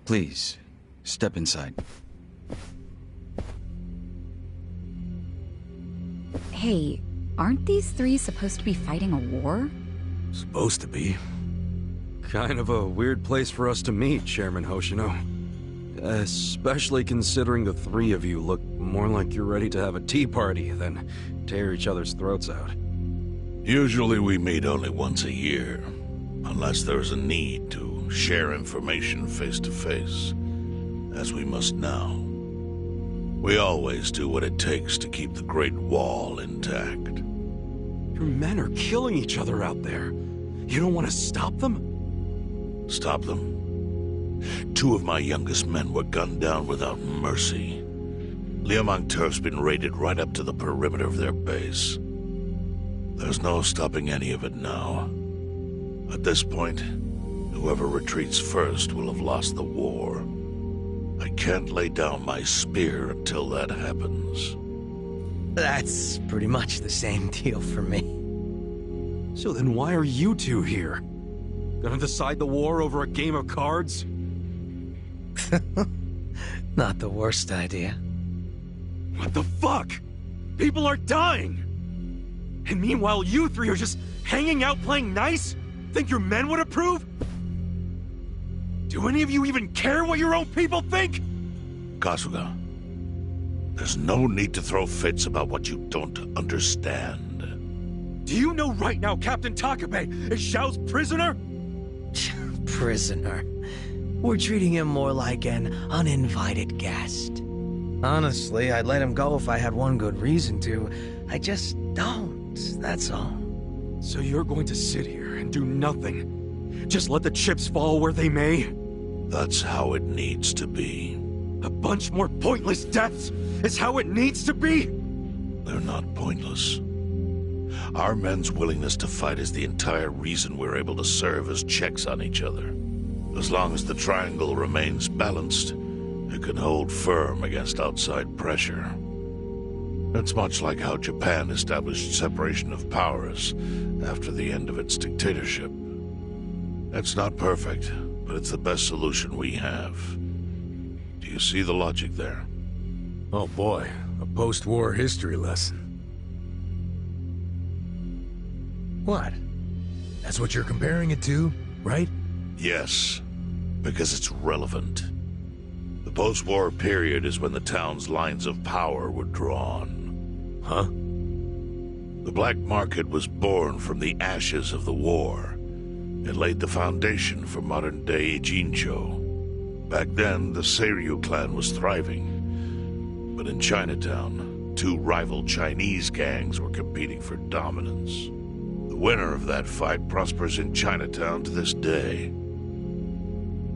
Please, step inside. Hey, aren't these three supposed to be fighting a war? Supposed to be. Kind of a weird place for us to meet, Chairman Hoshino. Especially considering the three of you look more like you're ready to have a tea party than tear each other's throats out. Usually we meet only once a year, unless there is a need to share information face to face, as we must now. We always do what it takes to keep the Great Wall intact. Your men are killing each other out there. You don't want to stop them? Stop them? 2 of my youngest men were gunned down without mercy. Liumang turf's been raided right up to the perimeter of their base. There's no stopping any of it now. At this point, whoever retreats first will have lost the war. I can't lay down my spear until that happens. That's pretty much the same deal for me. So then why are you two here? Gonna decide the war over a game of cards? Not the worst idea. What the fuck? People are dying! And meanwhile you three are just hanging out playing nice? Think your men would approve? Do any of you even care what your own people think? Kasuga, there's no need to throw fits about what you don't understand. Do you know right now Captain Takabe is Xiao's prisoner? Prisoner. We're treating him more like an uninvited guest. Honestly, I'd let him go if I had one good reason to. I just don't, that's all. So you're going to sit here and do nothing? Just let the chips fall where they may? That's how it needs to be. A bunch more pointless deaths is how it needs to be? They're not pointless. Our men's willingness to fight is the entire reason we're able to serve as checks on each other. As long as the triangle remains balanced, it can hold firm against outside pressure. It's much like how Japan established separation of powers after the end of its dictatorship. It's not perfect, but it's the best solution we have. Do you see the logic there? Oh boy, a post-war history lesson. What? That's what you're comparing it to, right? Yes, because it's relevant. The post-war period is when the town's lines of power were drawn. Huh? The black market was born from the ashes of the war. It laid the foundation for modern-day Jincho. Back then, the Seiryu clan was thriving. But in Chinatown, 2 rival Chinese gangs were competing for dominance. The winner of that fight prospers in Chinatown to this day.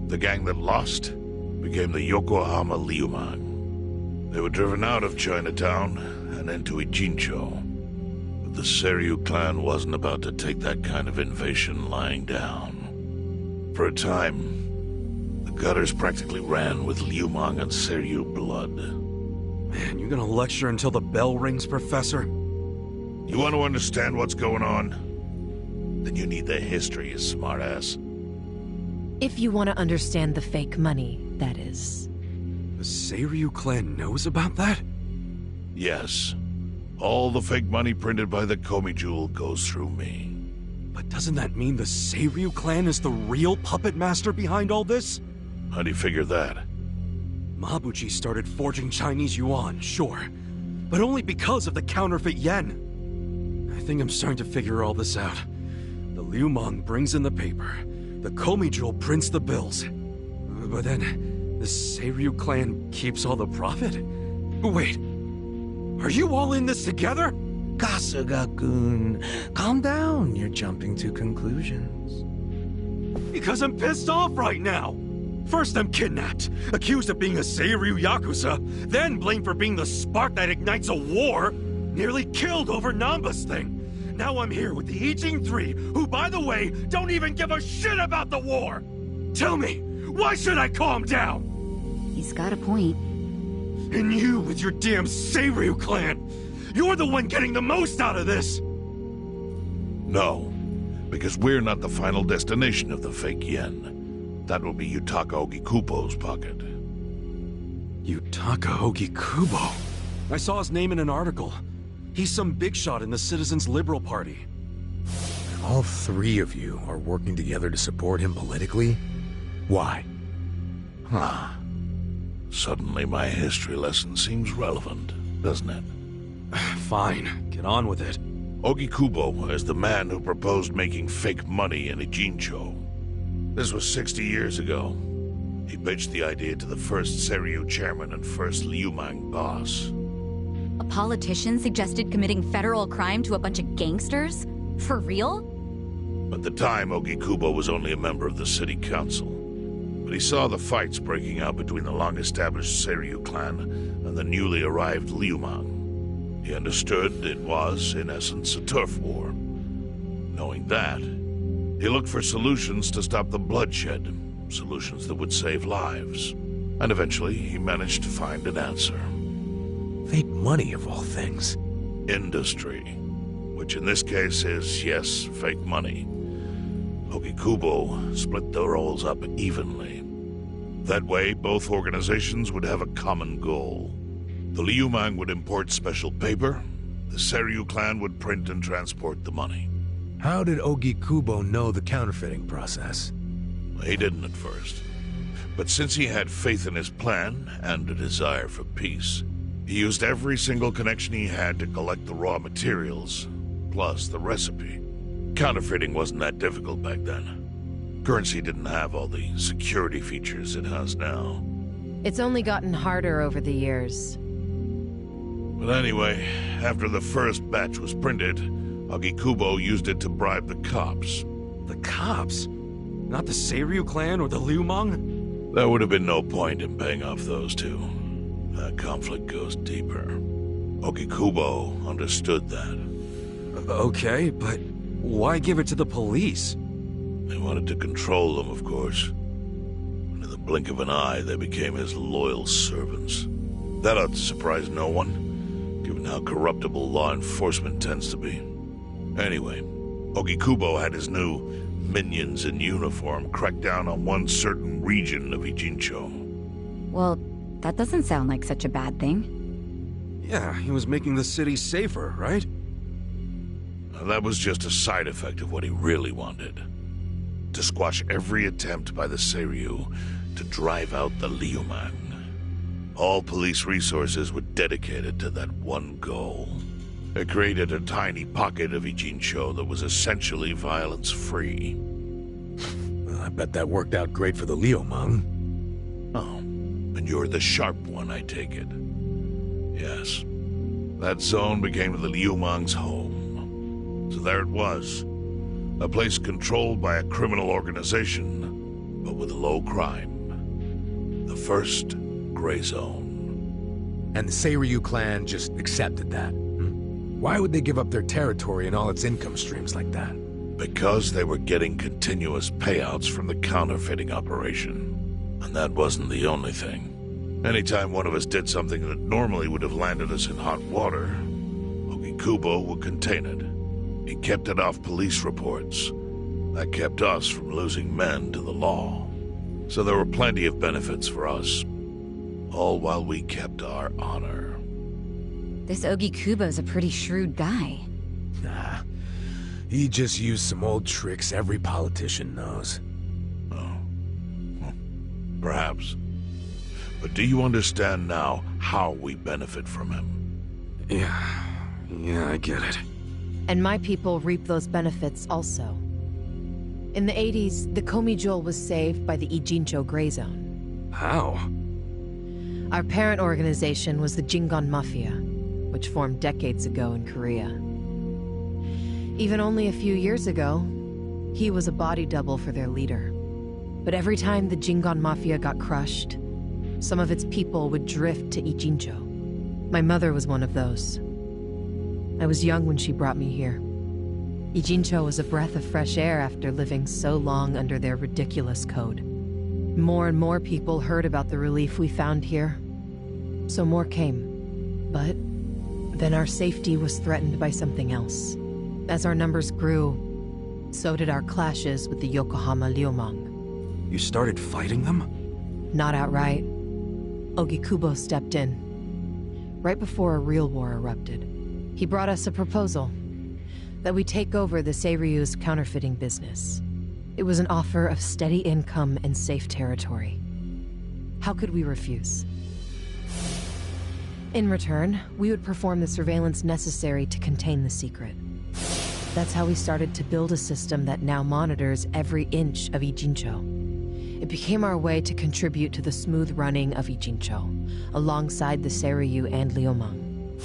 The gang that lost became the Yokohama Liumang. They were driven out of Chinatown and into Ijincho. But the Seiryu clan wasn't about to take that kind of invasion lying down. For a time, the gutters practically ran with Liumang and Seiryu blood. Man, you gonna lecture until the bell rings, Professor? You want to understand what's going on? Then you need the history, you smartass. If you want to understand the fake money, that is. The Seiryu clan knows about that? Yes. All the fake money printed by the Komi Jewel goes through me. But doesn't that mean the Seiryu clan is the real puppet master behind all this? How do you figure that? Mabuchi started forging Chinese yuan, sure. But only because of the counterfeit yen. I think I'm starting to figure all this out. The Liumang brings in the paper. The Komi Jewel prints the bills. But then, the Seiryu clan keeps all the profit? Wait, are you all in this together? Kasuga-kun, calm down. You're jumping to conclusions. Because I'm pissed off right now. First I'm kidnapped, accused of being a Seiryu Yakuza, then blamed for being the spark that ignites a war, nearly killed over Namba's thing. Now I'm here with the Ijin 3, who, by the way, don't even give a shit about the war! Tell me, why should I calm down? He's got a point. And you with your damn Seiryu clan! You're the one getting the most out of this! No, because we're not the final destination of the fake yen. That will be Yutaka Ogikubo's pocket. Yutaka Ogikubo. I saw his name in an article. He's some big shot in the Citizens Liberal Party. All three of you are working together to support him politically? Why? Huh. Suddenly my history lesson seems relevant, doesn't it? Fine, get on with it. Ogikubo is the man who proposed making fake money in Ijincho. This was 60 years ago. He pitched the idea to the first Seiryu chairman and first Liumang boss. A politician suggested committing federal crime to a bunch of gangsters? For real? At the time, Ogikubo was only a member of the city council. But he saw the fights breaking out between the long-established Seiryu clan and the newly arrived Liumang. He understood it was, in essence, a turf war. Knowing that, he looked for solutions to stop the bloodshed, solutions that would save lives. And eventually, he managed to find an answer. Fake money, of all things. Industry. Which in this case is, yes, fake money. Ogikubo split the roles up evenly. That way, both organizations would have a common goal. The Liumang would import special paper, the Seiryu clan would print and transport the money. How did Ogikubo know the counterfeiting process? He didn't at first. But since he had faith in his plan and a desire for peace, he used every single connection he had to collect the raw materials, plus the recipe. Counterfeiting wasn't that difficult back then. Currency didn't have all the security features it has now. It's only gotten harder over the years. But anyway, after the first batch was printed, Ogikubo used it to bribe the cops. The cops? Not the Seiryu clan or the Liumang? There would have been no point in paying off those two. That conflict goes deeper. Ogikubo understood that. Okay, but why give it to the police? They wanted to control them, of course. And in the blink of an eye, they became his loyal servants. That ought to surprise no one, given how corruptible law enforcement tends to be. Anyway, Ogikubo had his new minions in uniform crack down on one certain region of Ijincho. Well, that doesn't sound like such a bad thing. Yeah, he was making the city safer, right? That was just a side effect of what he really wanted. To squash every attempt by the Seiryu to drive out the Liumang. All police resources were dedicated to that one goal. It created a tiny pocket of Ijincho that was essentially violence-free. Well, I bet that worked out great for the Liumang. Oh, and you're the sharp one, I take it. Yes. That zone became the Liumang's home. So there it was. A place controlled by a criminal organization, but with low crime. The first gray zone. And the Seiryu clan just accepted that. Why would they give up their territory and all its income streams like that? Because they were getting continuous payouts from the counterfeiting operation. And that wasn't the only thing. Anytime one of us did something that normally would have landed us in hot water, Ogikubo would contain it. He kept it off police reports. That kept us from losing men to the law. So there were plenty of benefits for us. All while we kept our honor. This Ogikubo's a pretty shrewd guy. Nah. He just used some old tricks every politician knows. Oh. Well, perhaps. But do you understand now how we benefit from him? Yeah, I get it. And my people reap those benefits also. In the 80s, the Komi Jewel was saved by the Ijincho Gray Zone. How? Our parent organization was the Jingon Mafia, which formed decades ago in Korea. Even only a few years ago, he was a body double for their leader. But every time the Jingon Mafia got crushed, some of its people would drift to Ijincho. My mother was one of those. I was young when she brought me here. Ijincho was a breath of fresh air after living so long under their ridiculous code. More and more people heard about the relief we found here, so more came. But then our safety was threatened by something else. As our numbers grew, so did our clashes with the Yokohama Liumang. You started fighting them? Not outright. Ogikubo stepped in. Right before a real war erupted. He brought us a proposal. That we take over the Seiryu's counterfeiting business. It was an offer of steady income and safe territory. How could we refuse? In return, we would perform the surveillance necessary to contain the secret. That's how we started to build a system that now monitors every inch of Ijincho. It became our way to contribute to the smooth running of Ijincho, alongside the Seiryu and Liumang.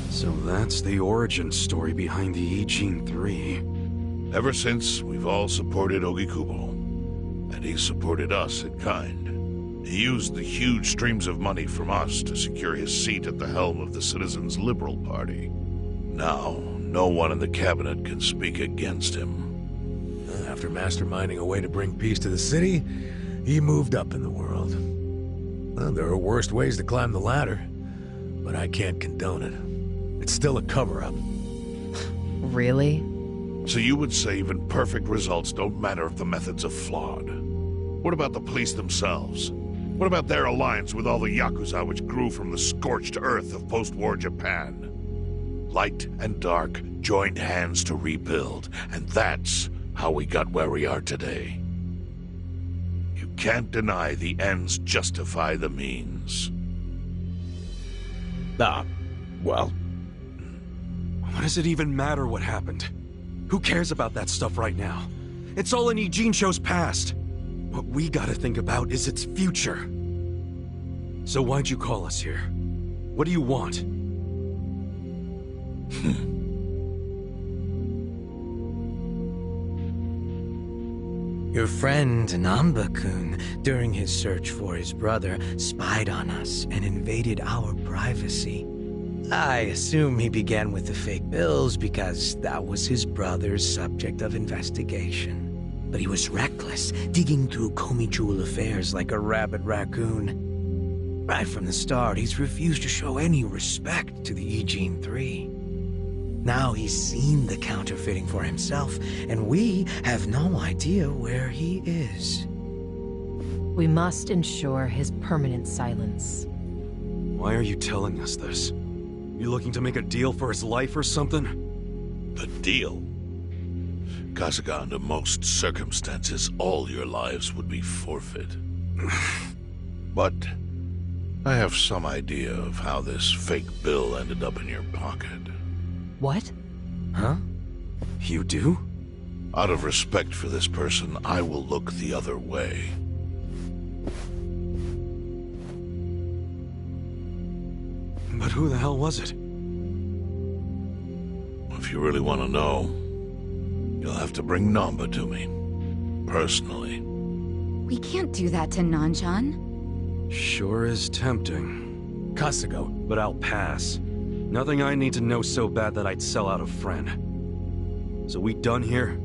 So that's the origin story behind the Ijin 3. Ever since, we've all supported Ogikubo, and he supported us in kind. He used the huge streams of money from us to secure his seat at the helm of the Citizens' Liberal Party. Now, no one in the cabinet can speak against him. After masterminding a way to bring peace to the city, he moved up in the world. Well, there are worse ways to climb the ladder, but I can't condone it. It's still a cover-up. Really? So you would say even perfect results don't matter if the methods are flawed? What about the police themselves? What about their alliance with all the Yakuza which grew from the scorched earth of post-war Japan? Light and dark joined hands to rebuild, and that's how we got where we are today. You can't deny the ends justify the means. Well, What does it even matter what happened? Who cares about that stuff right now? It's all in Ijincho's past. What we gotta think about is its future. So why'd you call us here? What do you want? Your friend Namba-kun, during his search for his brother, spied on us and invaded our privacy. I assume he began with the fake bills because that was his brother's subject of investigation. But he was reckless, digging through Komi Jewel affairs like a rabid raccoon. Right from the start, he's refused to show any respect to the Ijin 3. Now he's seen the counterfeiting for himself, and we have no idea where he is. We must ensure his permanent silence. Why are you telling us this? You looking to make a deal for his life or something? A deal? Kasuga, under most circumstances, all your lives would be forfeit. But I have some idea of how this fake bill ended up in your pocket. What? Huh? You do? Out of respect for this person, I will look the other way. But who the hell was it? If you really want to know, you'll have to bring Namba to me. Personally. We can't do that to Nanchan. Sure is tempting. Kasuga, But I'll pass. Nothing I need to know so bad that I'd sell out a friend. So we done here?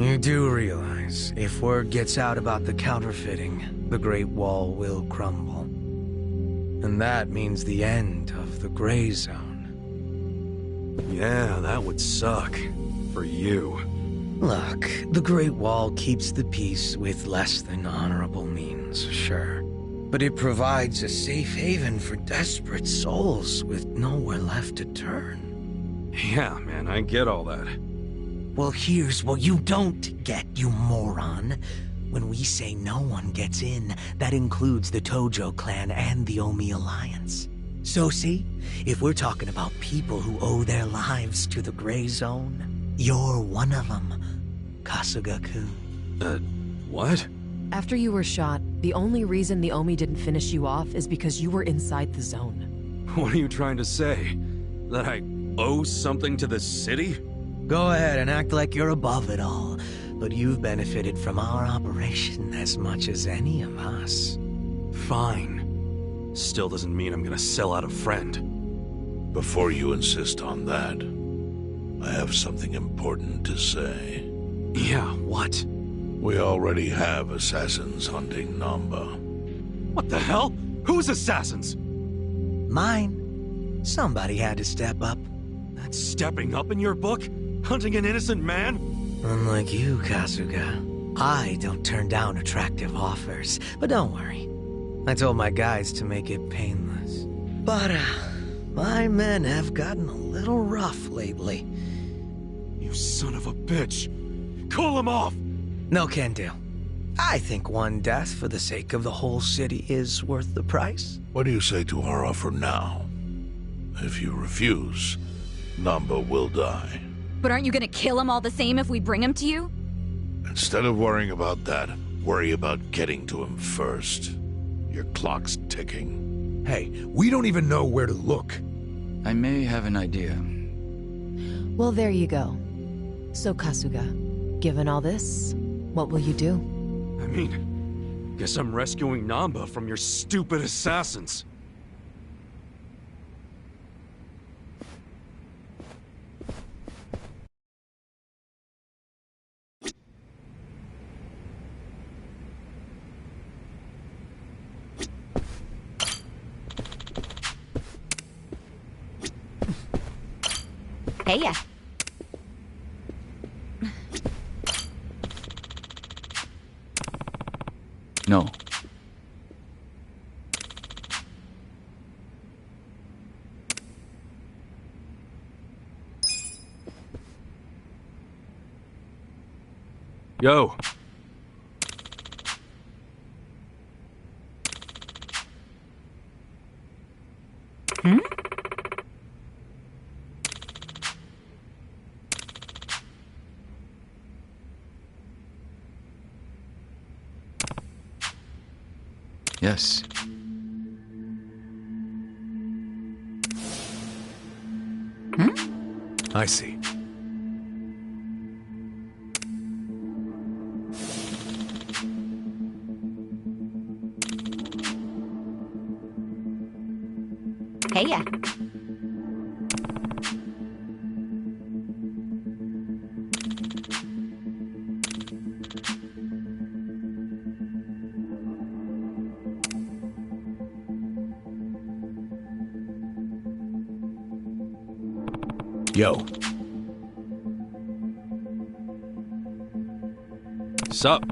You do realize, if word gets out about the counterfeiting, the Great Wall will crumble. And that means the end of the Gray Zone. Yeah, that would suck. For you. Look, the Great Wall keeps the peace with less than honorable means, sure. But it provides a safe haven for desperate souls with nowhere left to turn. Yeah, man, I get all that. Well, here's what you don't get, you moron. When we say no one gets in, that includes the Tojo clan and the Omi Alliance. So see, if we're talking about people who owe their lives to the Gray Zone, you're one of them, Kasuga-kun. What? After you were shot, the only reason the Omi didn't finish you off is because you were inside the zone. What are you trying to say? That I owe something to the city? Go ahead and act like you're above it all, but you've benefited from our operation as much as any of us. Fine. Still doesn't mean I'm gonna sell out a friend. Before you insist on that, I have something important to say. Yeah, what? We already have assassins hunting Namba. What the hell? Who's assassins? Mine. Somebody had to step up. That's stepping up in your book? Hunting an innocent man? Unlike you, Kasuga, I don't turn down attractive offers, but don't worry. I told my guys to make it painless. But, my men have gotten a little rough lately. You son of a bitch! Call him off! No can do. I think one death for the sake of the whole city is worth the price. What do you say to our offer now? If you refuse, Namba will die. But aren't you gonna kill him all the same if we bring him to you? Instead of worrying about that, worry about getting to him first. Your clock's ticking. Hey, we don't even know where to look. I may have an idea. Well, there you go. So, Kasuga, given all this, what will you do? I mean, guess I'm rescuing Namba from your stupid assassins. Hey ya. No. Yo. Hmm? Yes. I see. Hey ya. Yo. Sup?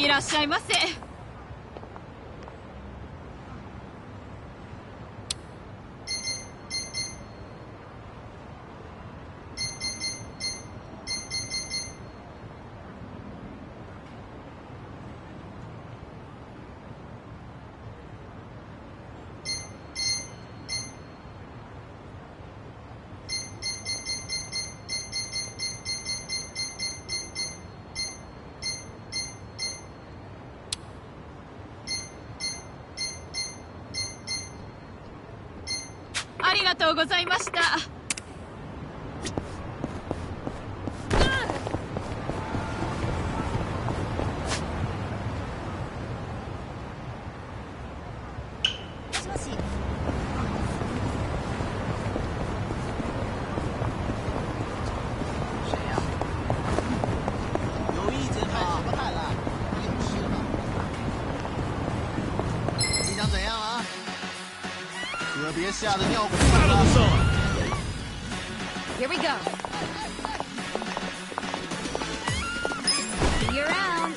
Iらっしゃいませ。ありがとうございました。Here we go. See you around.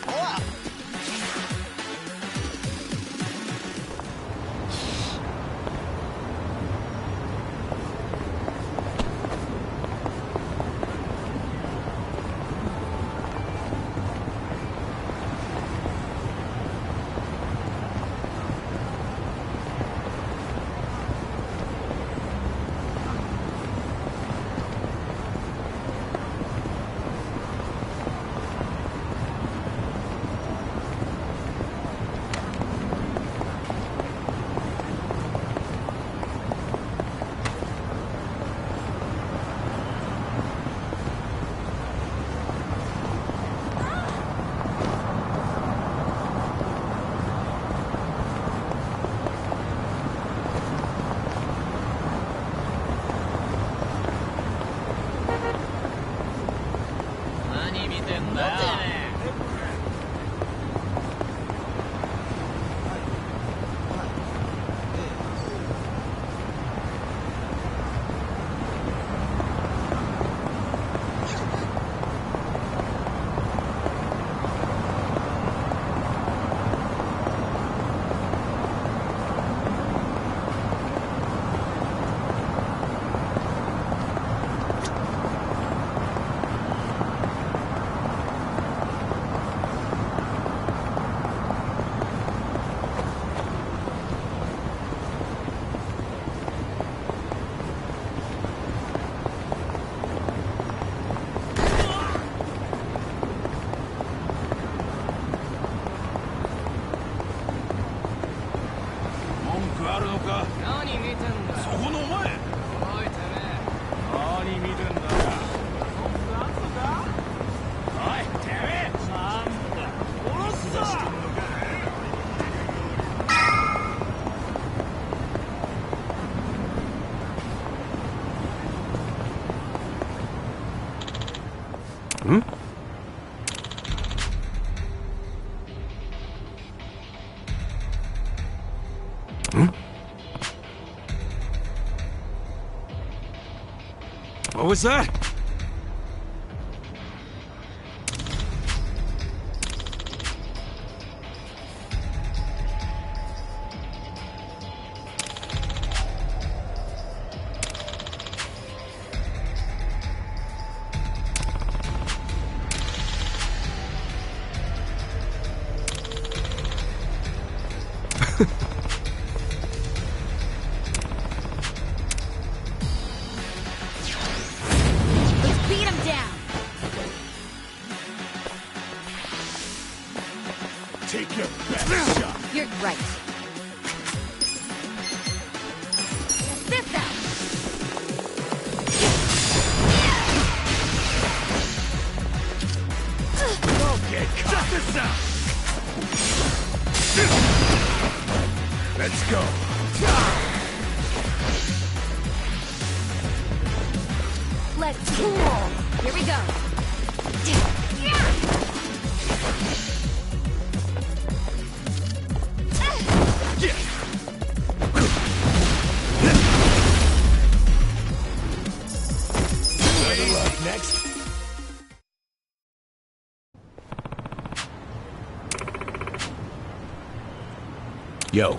What was that? Take your best shot. You're right. This out. Okay, cut this out. Let's go. Let's cool. Here we go. Next. Yo,